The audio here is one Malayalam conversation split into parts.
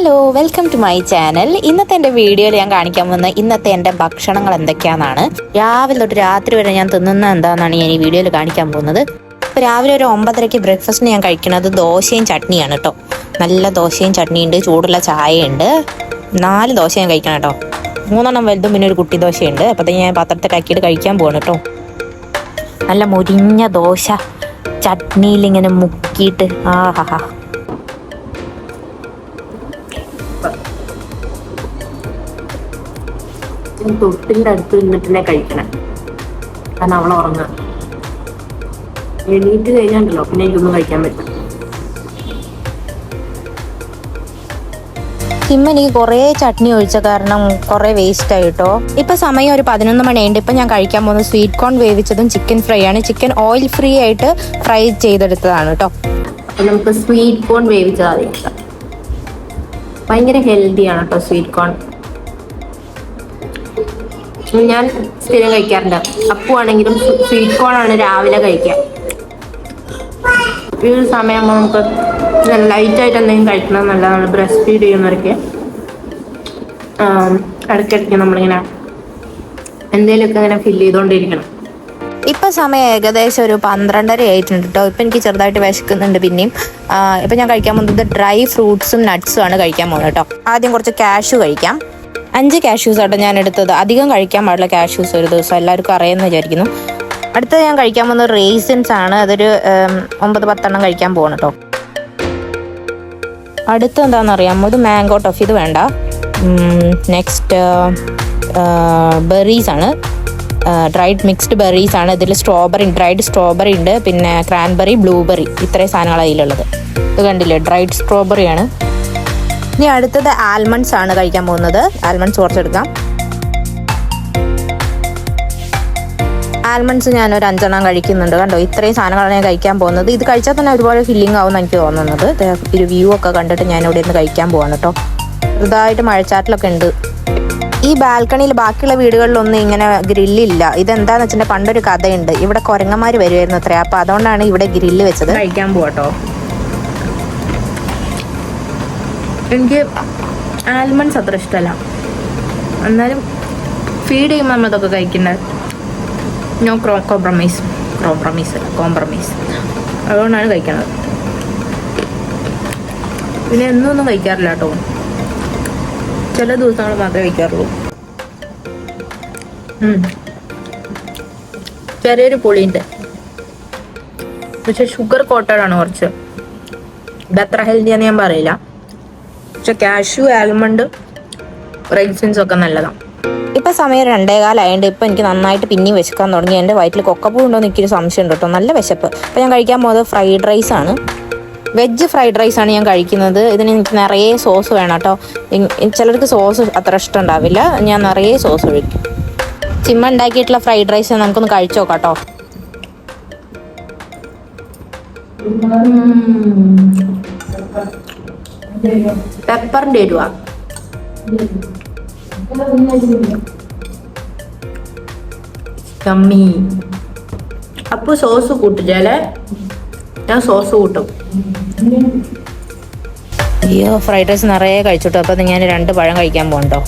Hello, welcome to my channel. ഇന്നത്തെ എൻ്റെ വീഡിയോയിൽ ഞാൻ കാണിക്കാൻ പോകുന്ന ഇന്നത്തെ എൻ്റെ ഭക്ഷണങ്ങൾ എന്തൊക്കെയാണെന്നാണ്. രാവിലെ തൊട്ട് രാത്രി വരെ ഞാൻ തിന്നുന്ന എന്താണെന്നാണ് ഞാൻ ഈ വീഡിയോയിൽ കാണിക്കാൻ പോകുന്നത്. ഇപ്പോൾ രാവിലെ ഒരു 9:30 ബ്രേക്ക്ഫാസ്റ്റിന് ഞാൻ കഴിക്കുന്നത് ദോശയും ചട്നിയാണ് കേട്ടോ. നല്ല ദോശയും ചട്നിയുണ്ട്, ചൂടുള്ള ചായയുണ്ട്. 4 ദോശ ഞാൻ കഴിക്കണം കേട്ടോ. 3 വലുതും പിന്നെ ഒരു കുട്ടി ദോശയുണ്ട്. അപ്പോഴത്തേക്ക് ഞാൻ പാത്രത്തിലാക്കിയിട്ട് കഴിക്കാൻ പോകണം കേട്ടോ. നല്ല മുരിഞ്ഞ ദോശ ചട്നിയിലിങ്ങനെ മുക്കിയിട്ട് ആഹാ. തൊട്ടിൻ്റെ അടുത്ത് നിന്നിട്ടിനെ കഴിക്കണം, കാരണം അവളെ ഉറങ്ങാം. എണീറ്റ് കഴിഞ്ഞാണ്ടല്ലോ പിന്നെ എനിക്കൊന്നും കഴിക്കാൻ പറ്റില്ല. എനിക്ക് കുറേ ചട്നി ഒഴിച്ച കാരണം കുറേ വേസ്റ്റ് ആയിട്ടോ. ഇപ്പൊ സമയം ഒരു 11 മണിയുണ്ട്. ഇപ്പൊ ഞാൻ കഴിക്കാൻ പോകുന്നത് സ്വീറ്റ് കോൺ വേവിച്ചതും ചിക്കൻ ഫ്രൈ ആണ്. ചിക്കൻ ഓയിൽ ഫ്രീ ആയിട്ട് ഫ്രൈ ചെയ്തെടുത്തതാണ് കേട്ടോ. അപ്പൊ നമുക്ക് സ്വീറ്റ് കോൺ വേവിച്ചത് ഭയങ്കര ഹെൽത്തിയാണ് കേട്ടോ. സ്വീറ്റ് കോൺ ഞാൻ സ്ഥിരം കഴിക്കാറുണ്ട്. അപ്പു ആണെങ്കിലും സ്വീറ്റ് കോൺ ആണ് രാവിലെ കഴിക്കുക. ഈ ഒരു സമയമാകുമ്പോൾ നമുക്ക് ലൈറ്റായിട്ട് എന്തെങ്കിലും കഴിക്കണം നല്ലതാണ്. ബ്രസ്റ്റ് ഫീഡ് ചെയ്യുന്നവർക്ക് ഇടയ്ക്കിടയ്ക്ക് നമ്മളിങ്ങനെ എന്തെങ്കിലുമൊക്കെ ഇങ്ങനെ ഫില്ല് ചെയ്തുകൊണ്ടിരിക്കണം. ഇപ്പം സമയം ഏകദേശം ഒരു 12:30 ആയിട്ടുണ്ട് കേട്ടോ. ഇപ്പം എനിക്ക് ചെറുതായിട്ട് വിശക്കുന്നുണ്ട് പിന്നെയും. ഇപ്പം ഞാൻ കഴിക്കാൻ പോകുന്നത് ഡ്രൈ ഫ്രൂട്ട്സും നട്ട്സും ആണ് കഴിക്കാൻ പോകുന്നത് കേട്ടോ. ആദ്യം കുറച്ച് കാഷ്യൂ കഴിക്കാം. 5 കാഷ്യൂസ് ആട്ടോ ഞാൻ എടുത്തത്. അധികം കഴിക്കാൻ പാടില്ല കാഷ്യൂസ് ഒരു ദിവസം, എല്ലാവർക്കും അറിയാമെന്ന് വിചാരിക്കുന്നു. അടുത്തത് ഞാൻ കഴിക്കാൻ പോകുന്നത് റേസിൻസ് ആണ്. അതൊരു 9-10 കഴിക്കാൻ പോകണം കേട്ടോ. അടുത്ത എന്താണെന്നറിയാമോ, ഇത് മാംഗോ ടോഫി, ഇത് വേണ്ട. നെക്സ്റ്റ് ബെറീസ് ആണ്, ഡ്രൈഡ് മിക്സ്ഡ് ബെറീസ് ആണ്. ഇതിൽ ഡ്രൈഡ് സ്ട്രോബെറി ഉണ്ട്, പിന്നെ ക്രാൻബെറി, ബ്ലൂബെറി, ഇത്രയും സാധനങ്ങളാണ് അതിലുള്ളത്. ഇത് കണ്ടില്ലേ, ഡ്രൈഡ് സ്ട്രോബെറി ആണ്. ഇനി അടുത്തത് ആൽമണ്ട്സ് ആണ് കഴിക്കാൻ പോകുന്നത്. ആൽമണ്ട്സ് കുറച്ചെടുക്കാം. ആൽമണ്ട്സ് ഞാനൊരു 5 കഴിക്കുന്നുണ്ട് കണ്ടോ. ഇത്രയും സാധനങ്ങളാണ് ഞാൻ കഴിക്കാൻ പോകുന്നത്. ഇത് കഴിച്ചാൽ തന്നെ ഒരുപാട് ഫില്ലിംഗ് ആവും എനിക്ക് തോന്നുന്നത്. ഒരു വ്യൂ ഒക്കെ കണ്ടിട്ട് ഞാൻ ഇവിടെ നിന്ന് കഴിക്കാൻ പോവാണ് കേട്ടോ. ചെറുതായിട്ട് മഴച്ചാറ്റിലൊക്കെ ഉണ്ട്. ഈ ബാൽക്കണിയിൽ ബാക്കിയുള്ള വീടുകളിലൊന്നും ഇങ്ങനെ ഗ്രില്ലില്ല. ഇതെന്താന്ന് വെച്ചിട്ടുണ്ടെങ്കിൽ പണ്ടൊരു കഥയുണ്ട്. ഇവിടെ കുരങ്ങന്മാർ വരുമായിരുന്നു അത്രേ. അപ്പോൾ അതുകൊണ്ടാണ് ഇവിടെ ഗ്രില്ല് വെച്ചത്. കഴിക്കാൻ പോവാട്ടോ. എനിക്ക് ആൽമണ്ട്സ് അത്ര ഇഷ്ടമല്ല, എന്നാലും ഫീഡ് ചെയ്യുമ്പോൾ നമ്മളതൊക്കെ കഴിക്കണ്ടേ. No compromise. അതുകൊണ്ടാണ് കഴിക്കണത്. പിന്നെ എന്നൊന്നും കഴിക്കാറില്ല കേട്ടോ, ചില ദിവസങ്ങൾ മാത്രമേ കഴിക്കാറുള്ളൂ. ചെറിയൊരു പുളിയുണ്ട്, പക്ഷെ ഷുഗർ കോട്ടഡാണ് കുറച്ച്. ഇതത്ര ഹെൽത്തിയാന്ന് ഞാൻ പറയില്ല, പക്ഷെ കാഷ്യൂ, ആൽമണ്ട്, റൈസിൻസ് ഒക്കെ നല്ലതാണ്. ഇപ്പം സമയം 2:15 ആയതുകൊണ്ട് ഇപ്പം എനിക്ക് നന്നായിട്ട് പിന്നെയും വിശക്കാൻ തുടങ്ങി. എൻ്റെ വയറ്റിൽ കൊക്കപ്പൂ ഉണ്ടോ എന്ന് എനിക്കൊരു സംശയം ഉണ്ട് കേട്ടോ. നല്ല വിശപ്പ്. അപ്പം ഞാൻ കഴിക്കാൻ പോകുന്നത് ഫ്രൈഡ് റൈസ് ആണ്. വെജ് ഫ്രൈഡ് റൈസ് ആണ് ഞാൻ കഴിക്കുന്നത്. ഇതിന് എനിക്ക് നിറയെ സോസ് വേണം കേട്ടോ. ചിലർക്ക് സോസ് അത്ര ഇഷ്ടം ഉണ്ടാവില്ല. ഞാൻ നിറയെ സോസ് ഒഴിക്കും. ചിമ്മ ഉണ്ടാക്കിയിട്ടുള്ള ഫ്രൈഡ് റൈസ് നമുക്കൊന്ന് കഴിച്ചു നോക്കാം കേട്ടോ. പെപ്പറിൻ്റെ എരിവാ. കമ്മി. അപ്പൊ സോസ് കൂട്ടിച്ചാലേ ഞാൻ സോസ് കൂട്ടും. അയ്യോ, ഫ്രൈഡ് റൈസ് നിറയെ കഴിച്ചിട്ടു. അപ്പം ഞാൻ 2 പഴം കഴിക്കാൻ പോകണ്ടോ.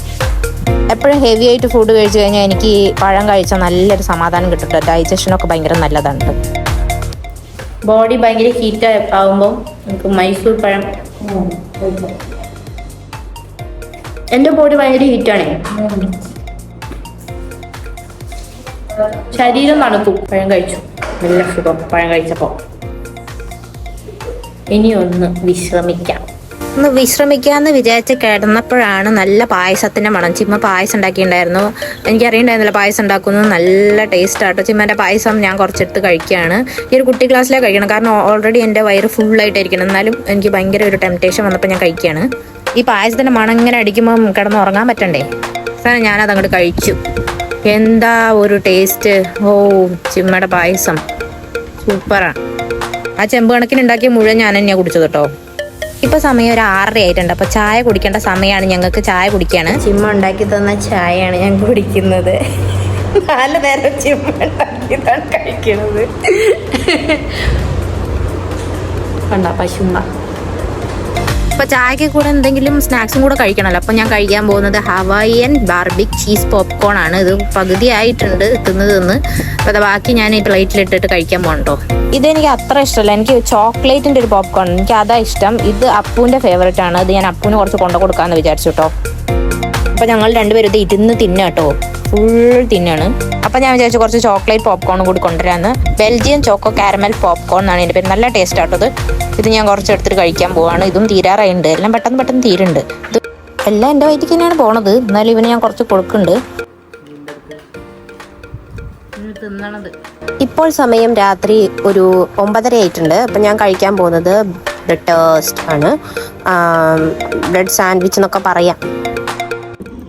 എപ്പോഴും ഹെവി ആയിട്ട് ഫുഡ് കഴിച്ചു കഴിഞ്ഞാൽ എനിക്ക് പഴം കഴിച്ചാൽ നല്ലൊരു സമാധാനം കിട്ടും. ഡൈജഷനൊക്കെ ഭയങ്കര നല്ലതാണ്. ബോഡി ഭയങ്കര ഹീറ്റ് ആകുമ്പോൾ നമുക്ക് മൈസൂർ പഴം. എൻ്റെ ബോഡി ഭയങ്കര ഹീറ്റാണേ, ശരീരം തണുക്കും. പഴം കഴിച്ചു, നല്ല സുഖം പഴം കഴിച്ചപ്പോൾ. ഇനി ഒന്ന് വിശ്രമിക്കാമെന്ന് വിചാരിച്ച് കിടന്നപ്പോഴാണ് നല്ല പായസത്തിൻ്റെ മണം. ചിമ്മ പായസം ഉണ്ടാക്കിയിട്ടുണ്ടായിരുന്നു. എനിക്കറിയണ്ടായിരുന്നില്ല പായസം ഉണ്ടാക്കുന്നത്. നല്ല ടേസ്റ്റ് ആട്ടോ. ചിമ്മൻ്റെ പായസം ഞാൻ കുറച്ചെടുത്ത് കഴിക്കുകയാണ്. ഈ ഒരു കുട്ടി ക്ലാസ്സിലേ കഴിക്കണം, കാരണം ഓൾറെഡി എൻ്റെ വയറ് ഫുള്ളായിട്ടായിരിക്കണം. എന്നാലും എനിക്ക് ഭയങ്കര ഒരു ടെംപ്റ്റേഷൻ വന്നപ്പോൾ ഞാൻ കഴിക്കുകയാണ്. ഈ പായസത്തിൻ്റെ മണം ഇങ്ങനെ അടിക്കുമ്പോൾ കിടന്ന് ഉറങ്ങാൻ പറ്റണ്ടേ. സാധനം ഞാനത് അങ്ങോട്ട് കഴിച്ചു. എന്താ ഒരു ടേസ്റ്റ്! ഓ, ചിമ്മയുടെ പായസം സൂപ്പറാണ്. ആ ചെമ്പ് കണക്കിന് ഉണ്ടാക്കിയ മുഴുവൻ ഞാൻ തന്നെയാണ് കുടിച്ചത് കേട്ടോ. ഇപ്പൊ സമയം ഒരു 6:30 ആയിട്ടുണ്ട്. അപ്പൊ ചായ കുടിക്കേണ്ട സമയമാണ്. ഞങ്ങൾക്ക് ചായ കുടിക്കാണ്. ചിമ്മ ഉണ്ടാക്കി തന്ന ചായയാണ് ഞാൻ കുടിക്കുന്നത്. 4 നേരം ചിമ്മ ഉണ്ടാക്കിയതാണ് കഴിക്കണത്. കണ്ട പശുമ്പ അപ്പോൾ ചായക്ക് കൂടെ എന്തെങ്കിലും സ്നാക്സും കൂടെ കഴിക്കണമല്ലോ. അപ്പോൾ ഞാൻ കഴിക്കാൻ പോകുന്നത് ഹവായിയൻ ബാർബിക് ചീസ് പോപ്കോൺ ആണ്. ഇത് പകുതി ആയിട്ടുണ്ട് തിന്ന്. അപ്പോൾ അത് ബാക്കി ഞാൻ ഈ പ്ലേറ്റിലിട്ടിട്ട് കഴിക്കാൻ പോകണ്ടോ. ഇതെനിക്ക് അത്ര ഇഷ്ടമല്ല. എനിക്ക് ചോക്ലേറ്റിൻ്റെ ഒരു പോപ്കോൺ, എനിക്ക് അതാ ഇഷ്ടം. ഇത് അപ്പൂൻ്റെ ഫേവറേറ്റ് ആണ്. ഇത് ഞാൻ അപ്പൂന് കുറച്ച് കൊണ്ടു കൊടുക്കാമെന്ന് വിചാരിച്ചു കേട്ടോ. അപ്പോൾ ഞങ്ങൾ രണ്ടുപേരും ഇത് ഇരുന്ന് തിന്നാം കേട്ടോ, ഫുൾ തിന്നാണ്. അപ്പോൾ ഞാൻ വിചാരിച്ചു കുറച്ച് ചോക്ലേറ്റ് പോപ്കോൺ കൂടി കൊണ്ടുവരാമെന്ന്. ബെൽജിയൻ ചോക്കോ കാരമൽ പോപ്കോൺ എന്നാണ് എൻ്റെ പേര്. നല്ല ടേസ്റ്റ് ആട്ടോ ഇത് ഞാൻ കുറച്ച് എടുത്തിട്ട് കഴിക്കാൻ പോവാണ്. ഇതും തീരാറായിട്ടുണ്ട്, എല്ലാം പെട്ടെന്ന് തീരുന്നുണ്ട്. ഇത് എല്ലാം എൻ്റെ വയറ്റിക്ക് തന്നെയാണ് പോണത്, എന്നാലും ഇവന് ഞാൻ കുറച്ച് കൊടുക്കുന്നുണ്ട്. ഇപ്പോൾ സമയം രാത്രി ഒരു 9:30 ആയിട്ടുണ്ട്. അപ്പം ഞാൻ കഴിക്കാൻ പോകുന്നത് ബ്രെഡ് ടോസ്റ്റ് ആണ്, ബ്രെഡ് സാൻഡ്വിച്ച് എന്നൊക്കെ പറയാം.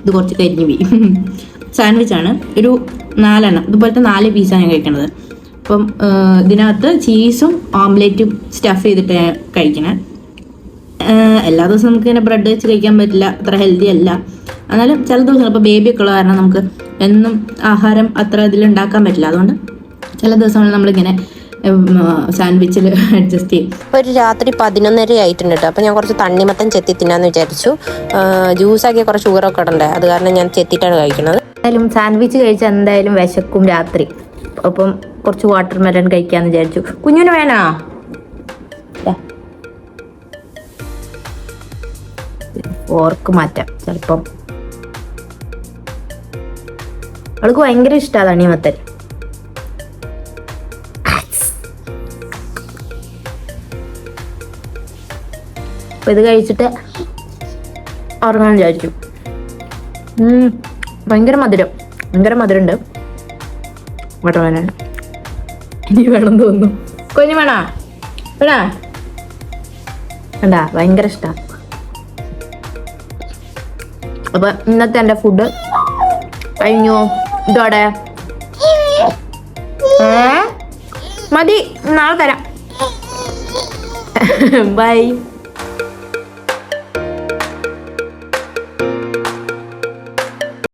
ഇത് കുറച്ച് കരിഞ്ഞു പോയി. സാൻഡ്വിച്ചാണ്, ഒരു 4 എണ്ണം ഇതുപോലത്തെ 4 പീസാണ് ഞാൻ കഴിക്കണത്. അപ്പം ഇതിനകത്ത് ചീസും ഓംലെറ്റും സ്റ്റഫ് ചെയ്തിട്ട് കഴിക്കണേ. എല്ലാ ദിവസവും നമുക്ക് ഇങ്ങനെ ബ്രെഡ് വെച്ച് കഴിക്കാൻ പറ്റില്ല, അത്ര ഹെൽത്തി അല്ല. എന്നാലും ചില ദിവസങ്ങൾ ഇപ്പോൾ ബേബിയൊക്കെ ഉള്ള കാരണം നമുക്ക് എന്നും ആഹാരം അത്ര ഇതിലുണ്ടാക്കാൻ പറ്റില്ല. അതുകൊണ്ട് ചില ദിവസങ്ങളിൽ നമ്മളിങ്ങനെ സാൻഡ്വിച്ചിൽ അഡ്ജസ്റ്റ് ചെയ്യും. ഒരു രാത്രി 11:30 ആയിട്ടുണ്ട് കേട്ടോ. അപ്പോൾ ഞാൻ കുറച്ച് തണ്ണിമത്തൻ ചെത്തി തിന്നാന്ന് വിചാരിച്ചു. ജ്യൂസാക്കിയ കുറച്ച് ഷുഗറൊക്കെ ഇടണ്ടേ, അത് കാരണം ഞാൻ ചെത്തിയിട്ടാണ് കഴിക്കുന്നത്. എന്തായാലും സാൻഡ്വിച്ച് കഴിച്ചാൽ എന്തായാലും വിശക്കും രാത്രി. അപ്പം കുറച്ച് വാട്ടർ മെലൺ കഴിക്കാമെന്ന് വിചാരിച്ചു. കുഞ്ഞിന് വേണോ? ഓർക്ക് മാറ്റാം ചിലപ്പം. അവൾക്ക് ഭയങ്കര ഇഷ്ടമാണ് തണ്ണിമത്തൻ. അപ്പോൾ ഇത് കഴിച്ചിട്ട് ഉറങ്ങാൻ വിചാരിച്ചു. ഭയങ്കര മധുരമുണ്ട് വാട്ടർ മെലൺ. ഇനി വേണം തോന്നുന്നു. കുഞ്ഞു വേണോ? എന്താ ഭയങ്കര ഇഷ്ടമാണ്. അപ്പൊ ഇന്നത്തെ എൻ്റെ ഫുഡ് കഴിഞ്ഞു. ഇതോടെ മതി, നാളെ തരാം. ബൈ.